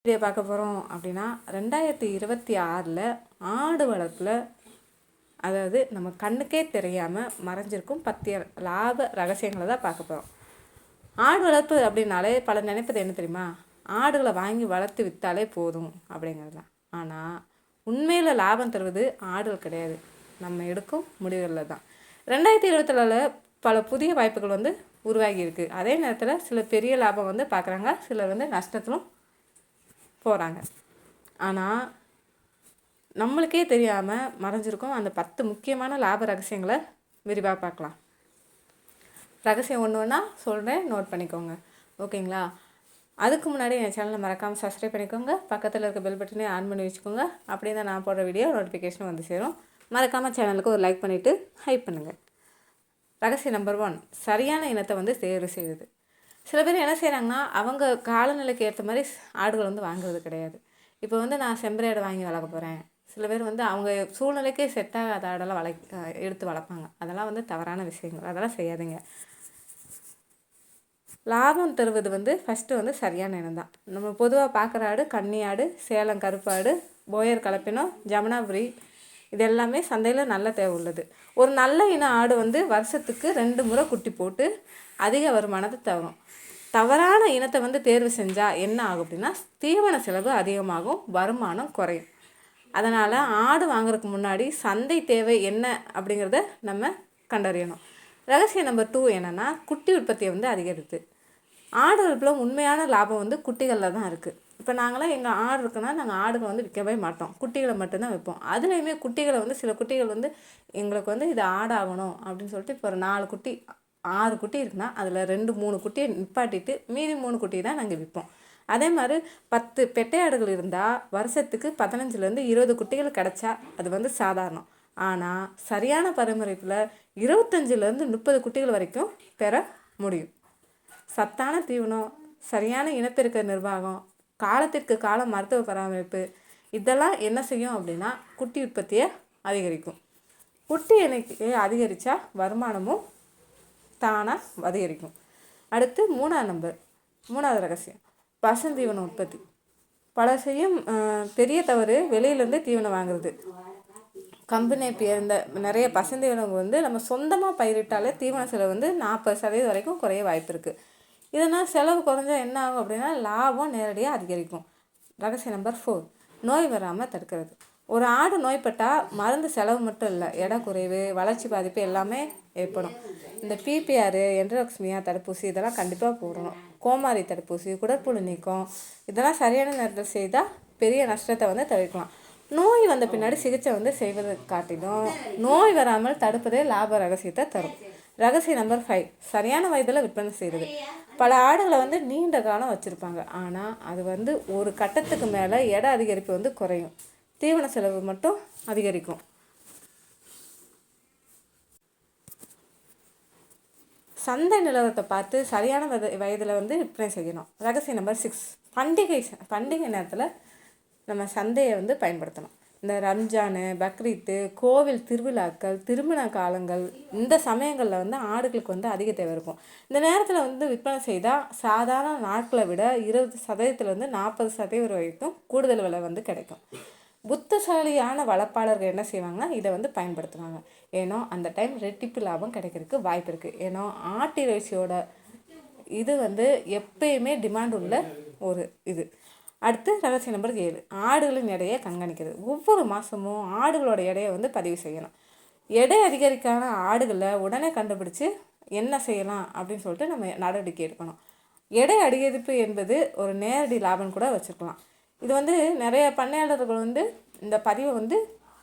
இதை பார்க்க போகிறோம் அப்படின்னா 2026 ஆடு வளர்ப்பில், அதாவது நம்ம கண்ணுக்கே தெரியாமல் மறைஞ்சிருக்கும் 10 லாப ரகசியங்களை தான் பார்க்க போகிறோம். ஆடு வளர்ப்பு அப்படின்னாலே பல நினைப்பது என்ன தெரியுமா? ஆடுகளை வாங்கி வளர்த்து விற்றாலே போதும் அப்படிங்கிறது தான். ஆனால் உண்மையில் லாபம் தருவது ஆடுகள் கிடையாது, நம்ம எடுக்கும் முடிவுகளில் தான். 2024 பல புதிய வாய்ப்புகள் வந்து உருவாகி இருக்குது. அதே நேரத்தில் சில பெரிய லாபம் வந்து பார்க்குறாங்க, சிலர் வந்து நஷ்டத்திலும் போகிறாங்க. ஆனால் நம்மளுக்கே தெரியாமல் மறைஞ்சிருக்கும் அந்த 10 முக்கியமான லாப ரகசியங்களை விரிவாக பார்க்கலாம். ரகசியம் ஒன்று ஒன்றா சொல்கிறேன், நோட் பண்ணிக்கோங்க, ஓகேங்களா? அதுக்கு முன்னாடி என் சேனலை மறக்காமல் சப்ஸ்கிரைப் பண்ணிக்கோங்க, பக்கத்தில் இருக்க பெல் பட்டனே ஆன் பண்ணி வச்சுக்கோங்க. அப்படி தான் நான் போடுற வீடியோ நோட்டிஃபிகேஷன் வந்து சேரும். மறக்காமல் சேனலுக்கு ஒரு லைக் பண்ணிவிட்டு ஹைப் பண்ணுங்கள். ரகசியம் நம்பர் 1, சரியான இனத்தை வந்து தேர்வு செய்யுது. சில பேர் என்ன செய்கிறாங்கன்னா, அவங்க காலநிலைக்கு ஏற்ற மாதிரி ஆடுகள் வந்து வாங்குறது கிடையாது. இப்போ வந்து நான் செம்பரி ஆடு வாங்கி வளர்க்க போகிறேன். சில பேர் வந்து அவங்க சூழ்நிலைக்கு செட் ஆகாத ஆடெல்லாம் எடுத்து வளர்ப்பாங்க. அதெல்லாம் வந்து தவறான விஷயங்கள், அதெல்லாம் செய்யாதீங்க. லாபம் தருவது வந்து ஃபஸ்ட்டு வந்து சரியான இனம் தான். நம்ம பொதுவாக பார்க்குற ஆடு கன்னி ஆடு, சேலம் கருப்பாடு, போயர் கலப்பினம், ஜமுனாபுரி, இது எல்லாமே சந்தையில் நல்ல தேவை உள்ளது. ஒரு நல்ல இன ஆடு வந்து வருஷத்துக்கு 2 முறை குட்டி போட்டு அதிக வருமானத்தை தரும். தவறான இனத்தை வந்து தேர்வு செஞ்சால் என்ன ஆகும் அப்படின்னா, தீவன செலவு அதிகமாகும், வருமானம் குறையும். அதனால் ஆடு வாங்குறதுக்கு முன்னாடி சந்தை தேவை என்ன அப்படிங்கிறத நம்ம கண்டறியணும். ரகசியம் நம்பர் 2 என்னென்னா, குட்டி உற்பத்தியை வந்து அதிகரித்து. ஆடு வளர்ப்பில் உண்மையான லாபம் வந்து குட்டிகளில் தான் இருக்குது. இப்போ நாங்களாம் எங்கள் ஆடு இருக்குன்னா நாங்கள் ஆடுகளை வந்து விற்கவே மாட்டோம், குட்டிகளை மட்டும்தான் வைப்போம். அதுலேயுமே குட்டிகளை வந்து சில குட்டிகள் வந்து எங்களுக்கு வந்து இது ஆடாகணும் அப்படின்னு சொல்லிட்டு, இப்போ ஒரு 4 குட்டி 6 குட்டி இருக்குன்னா அதில் 2-3 குட்டியை நிப்பாட்டிட்டு மீதி 3 குட்டி தான் நாங்கள் விற்போம். அதே மாதிரி 10 பெட்டை ஆடுகள் இருந்தால் வருஷத்துக்கு 15-20 குட்டிகள் கிடச்சா அது வந்து சாதாரணம். ஆனால் சரியான பராமரிப்பில் 25-30 குட்டிகள் வரைக்கும் பெற முடியும். சத்தான தீவனம், சரியான இனப்பெருக்க நிர்வாகம், காலத்திற்கு காலம் மருத்துவ பராமரிப்பு, இதெல்லாம் என்ன செய்யும் அப்படின்னா குட்டி உற்பத்தியை அதிகரிக்கும். குட்டி எண்ணிக்கையை அதிகரித்தா வருமானமும் தானாக அதிகரிக்கும். அடுத்து 3வது ரகசியம், பசுந்தீவன உற்பத்தி. பல செய்யும் பெரிய தவறு வெளியிலேருந்து தீவனம் வாங்குறது. கம்பெனி இந்த நிறைய பசுந்தீவனம் வந்து நம்ம சொந்தமாக பயிரிட்டாலே தீவன செலவு வந்து 40% வரைக்கும் குறைய வாய்ப்பு இருக்குது. இதனால் செலவு குறைஞ்சா என்ன ஆகும் அப்படின்னா, லாபம் நேரடியாக அதிகரிக்கும். ரகசியம் நம்பர் 4, நோய் வராமல் தடுக்கிறது. ஒரு ஆடு நோய்பட்டால் மருந்து செலவு மட்டும் இல்லை, எடை குறைவு, வளர்ச்சி பாதிப்பு எல்லாமே ஏற்படும். இந்த பிபிஆர், என்ட்ரோக்ஸ்மியா தடுப்பூசி இதெல்லாம் கண்டிப்பாக போடணும். கோமாரி தடுப்பூசி, குடற்புழு நீக்கம், இதெல்லாம் சரியான நேரத்தில் செய்தால் பெரிய நஷ்டத்தை வந்து தவிர்க்கலாம். நோய் வந்த பின்னாடி சிகிச்சை வந்து செய்வதை காட்டிலும் நோய் வராமல் தடுப்பதே லாப ரகசியத்தை தரும். ரகசியம் நம்பர் 5, சரியான வயதில் விற்பனை செய்கிறது. பல ஆடுகளை வந்து நீண்ட காலம் வச்சுருப்பாங்க, ஆனால் அது வந்து ஒரு கட்டத்துக்கு மேலே எடை அதிகரிப்பு வந்து குறையும், தீவன செலவு மட்டும் அதிகரிக்கும். சந்தை நிலவரத்தை பார்த்து சரியான வயதில் வந்து விற்பனை செய்யணும். ரகசியம் நம்பர் 6, பண்டிகை நேரத்தில் நம்ம சந்தையை வந்து பயன்படுத்தணும். இந்த ரம்ஜானு, பக்ரீத்து, கோவில் திருவிழாக்கள், திருமண காலங்கள், இந்த சமயங்களில் வந்து ஆடுகளுக்கு வந்து அதிக தேவை இருக்கும். இந்த நேரத்தில் வந்து விற்பனை செய்தால் சாதாரண நாட்களை விட 20%-40% 40% வரைக்கும் கூடுதல் விலை வந்து கிடைக்கும். புத்திசாலியான வளர்ப்பாளர்கள் என்ன செய்வாங்கன்னா இதை வந்து பயன்படுத்துவாங்க. ஏன்னா அந்த டைம் ரெட்டிப்பு லாபம் கிடைக்கிறதுக்கு வாய்ப்பு இருக்குது. ஏன்னா ஆட்டிறைச்சியோட இது வந்து எப்பயுமே டிமாண்ட் உள்ள ஒரு இது. அடுத்து ரகசியம் நம்பர் 7, ஆடுகளின் எடையை கண்காணிக்கிறது. ஒவ்வொரு மாதமும் ஆடுகளோட எடையை வந்து பதிவு செய்யணும். எடை அதிகரிக்கான ஆடுகளை உடனே கண்டுபிடிச்சி என்ன செய்யலாம் அப்படின்னு சொல்லிட்டு நம்ம நடவடிக்கை எடுக்கணும். எடை அதிகரிப்பு என்பது ஒரு நேரடி லாபம் கூட வச்சுருக்கலாம். இது வந்து நிறைய பண்ணையாளர்கள் வந்து இந்த பதிவை வந்து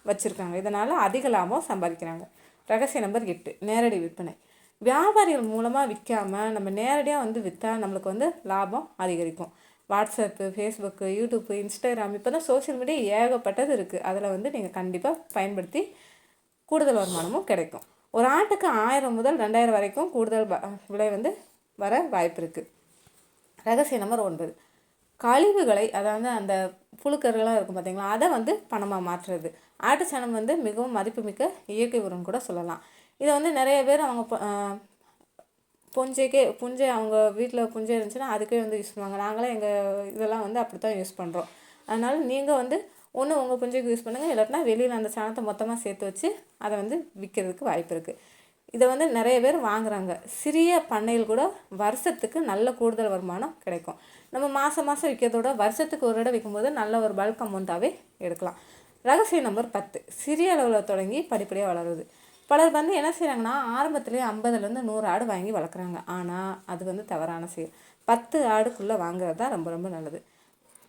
வச்சுருக்காங்க, இதனால் அதிக லாபம் சம்பாதிக்கிறாங்க. ரகசியம் நம்பர் 8, நேரடி விற்பனை. வியாபாரிகள் மூலமாக விற்காமல் நம்ம நேரடியாக வந்து விற்றா நம்மளுக்கு வந்து லாபம் அதிகரிக்கும். வாட்ஸ்அப்பு, ஃபேஸ்புக்கு, யூடியூப்பு, இன்ஸ்டாகிராம், இப்போ தான் சோஷியல் மீடியா ஏகப்பட்டது இருக்குது. அதில் வந்து நீங்கள் கண்டிப்பாக பயன்படுத்தி கூடுதல் வருமானமும் கிடைக்கும். ஒரு ஆட்டுக்கு 1000 முதல் 2000 வரைக்கும் கூடுதல் விலை வந்து வர வாய்ப்பு இருக்குது. ரகசியம் நம்பர் 9, கழிவுகளை, அதாவது அந்த புழுக்கர்கள்லாம் இருக்கும் பார்த்தீங்களா, அதை வந்து பணமாக மாற்றுறது. ஆட்டுச்சாணம் வந்து மிகவும் மதிப்புமிக்க இயற்கை உரம் கூட சொல்லலாம். இதை வந்து நிறைய பேர் அவங்க புஞ்சை அவங்க வீட்டில் புஞ்சை இருந்துச்சுன்னா அதுக்கே வந்து யூஸ் பண்ணுவாங்க. நாங்களே எங்கள் இதெல்லாம் வந்து அப்படி தான் யூஸ் பண்ணுறோம். அதனால் நீங்கள் வந்து ஒன்று உங்கள் புஞ்சைக்கு யூஸ் பண்ணுங்கள், இல்லாட்டினா வெளியில் அந்த சாணத்தை மொத்தமாக சேர்த்து வச்சு அதை வந்து விற்கிறதுக்கு வாய்ப்பு இருக்குது. இதை வந்து நிறைய பேர் வாங்குகிறாங்க. சிறிய பண்ணையில் கூட வருஷத்துக்கு நல்ல கூடுதல் வருமானம் கிடைக்கும். நம்ம மாதம் விற்கிறதோட வருஷத்துக்கு ஒரு இடம் விற்கும்போது நல்ல ஒரு பல்க் அமௌண்ட்டாகவே எடுக்கலாம். ரகசியம் நம்பர் 10, சிறிய அளவில் தொடங்கி படிப்படியாக வளருது. பலர் வந்து என்ன செய்கிறாங்கன்னா ஆரம்பத்துலேயே 50லேருந்து 100 ஆடு வாங்கி வளர்க்குறாங்க. ஆனால் அது வந்து தவறான செயல். 10 ஆடுக்குள்ளே வாங்குறது தான் ரொம்ப ரொம்ப நல்லது.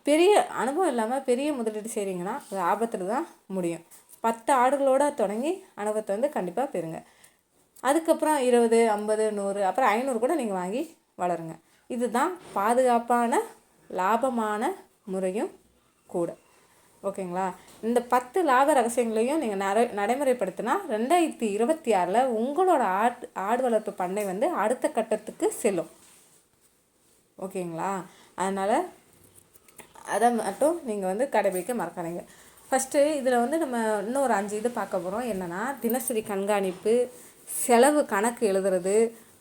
பெரிய அனுபவம் இல்லாமல் பெரிய முதலீடு செய்கிறீங்கன்னா அது ஆபத்தில் தான் முடியும். 10 ஆடுகளோட தொடங்கி அனுபவத்தை வந்து கண்டிப்பாக பெறுங்க. அதுக்கப்புறம் 20, 50, 100 அப்புறம் 500 கூட நீங்கள் வாங்கி வளருங்க. இதுதான் பாதுகாப்பான லாபமான முறையும் கூட. ஓகேங்களா? இந்த 10 லாப ரகசியங்களையும் நீங்கள் நடைமுறைப்படுத்தினா 2026 உங்களோட ஆடு வளர்ப்பு பண்ணை வந்து அடுத்த கட்டத்துக்கு செல்லும். ஓகேங்களா? அதனால் அதை மட்டும் நீங்கள் வந்து கடைபிடிக்க மறக்காதீங்க. ஃபஸ்ட்டு இதில் வந்து நம்ம இன்னும் ஒரு 5 இது பார்க்க போகிறோம். என்னென்னா தினசரி கண்காணிப்பு, செலவு கணக்கு எழுதுறது,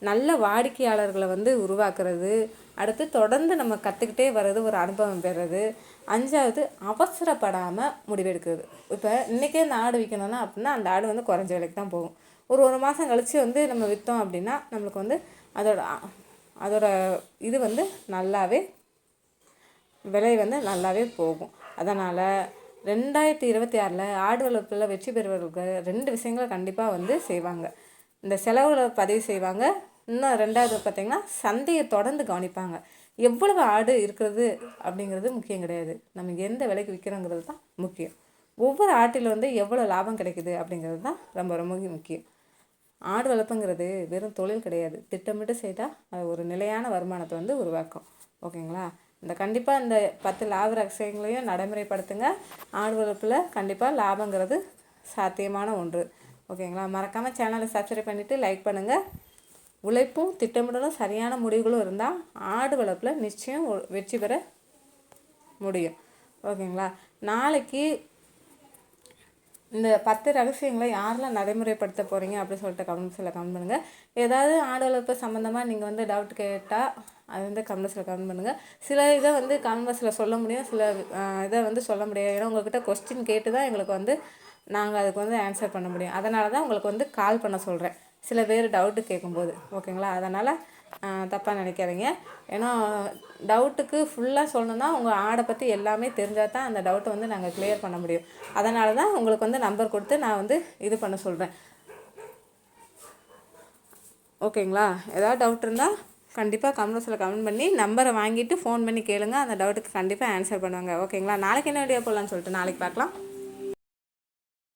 நல்ல வாடிக்கையாளர்களை வந்து உருவாக்குறது, அடுத்து தொடர்ந்து நம்ம கற்றுக்கிட்டே வர்றது, ஒரு அனுபவம் பெறுறது, 5வது அவசரப்படாமல் முடிவெடுக்கிறது. இப்போ இன்றைக்கே இந்த ஆடு விற்கணும்னா அப்படின்னா அந்த ஆடு வந்து குறைஞ்ச விலைக்கு தான் போகும். ஒரு மாதம் கழித்து வந்து நம்ம விற்றோம் அப்படின்னா நம்மளுக்கு வந்து அதோட இது வந்து நல்லாவே விலை வந்து நல்லாவே போகும். அதனால் 2026 ஆடு வளர்ப்பில் வெற்றி பெறுவர்கள் 2 விஷயங்களை கண்டிப்பாக வந்து செய்வாங்க. இந்த செலவுகளை பதிவு செய்வாங்க. இன்னும் 2வது பார்த்திங்கன்னா சந்தையை தொடர்ந்து கவனிப்பாங்க. எவ்வளவு ஆடு இருக்கிறது அப்படிங்கிறது முக்கியம் கிடையாது, நம்ம எந்த விலைக்கு விற்கிறோங்கிறது தான் முக்கியம். ஒவ்வொரு ஆட்டில் வந்து எவ்வளோ லாபம் கிடைக்குது அப்படிங்கிறது தான் ரொம்ப ரொம்ப முக்கியம். ஆடு வளர்ப்புங்கிறது வெறும் தொழில் கிடையாது, திட்டமிட்டு செய்தால் அது ஒரு நிலையான வருமானத்தை வந்து உருவாக்கும். ஓகேங்களா? கண்டிப்பாக இந்த 10 லாப ரகசியங்களையும் நடைமுறைப்படுத்துங்க. ஆடு வளர்ப்பில் கண்டிப்பாக லாபங்கிறது சாத்தியமான ஒன்று. ஓகேங்களா? மறக்காமல் சேனலை சப்ஸ்கிரைப் பண்ணிவிட்டு லைக் பண்ணுங்கள். உழைப்பும் திட்டமிடலும் சரியான முடிவுகளும் இருந்தால் ஆடு வளர்ப்பில் நிச்சயம் வெற்றி பெற முடியும். ஓகேங்களா? நாளைக்கு இந்த 10 ரகசியங்களை யாரெல்லாம் நடைமுறைப்படுத்த போகிறீங்க அப்படின்னு சொல்லிட்டு கமெண்ட்ஸில் கமெண்ட் பண்ணுங்கள். ஏதாவது ஆடு வளர்ப்பு சம்மந்தமாக நீங்கள் வந்து டவுட் கேட்டால் அது வந்து கமெண்ட்ஸில் கமெண்ட் பண்ணுங்கள். சில இதை வந்து கமெண்ட்ஸில் சொல்ல முடியும், சில இதை வந்து சொல்ல முடியாது. ஏன்னா உங்கள்கிட்ட கொஸ்டின் கேட்டு தான் எங்களுக்கு வந்து நாங்கள் அதுக்கு வந்து ஆன்சர் பண்ண முடியும். அதனால தான் உங்களுக்கு வந்து கால் பண்ண சொல்கிறேன், சில பேர் டவுட்டு கேட்கும்போது. ஓகேங்களா? அதனால் தப்பாக நினைக்காதீங்க. ஏன்னா டவுட்டுக்கு ஃபுல்லாக சொல்லணுன்னா உங்கள் ஆடை பற்றி எல்லாமே தெரிஞ்சால் தான் அந்த டவுட்டை வந்து நாங்கள் கிளியர் பண்ண முடியும். அதனால தான் உங்களுக்கு வந்து நம்பர் கொடுத்து நான் வந்து இது பண்ண சொல்கிறேன். ஓகேங்களா? ஏதாவது டவுட் இருந்தால் கண்டிப்பாக கமெண்ட்ஸில் கமெண்ட் பண்ணி நம்பரை வாங்கிட்டு ஃபோன் பண்ணி கேளுங்க. அந்த டவுட்டுக்கு கண்டிப்பாக ஆன்சர் பண்ணுவாங்க. ஓகேங்களா? நாளைக்கு என்ன வீடியோ போடலான்னு சொல்லிட்டு நாளைக்கு பார்க்கலாம்.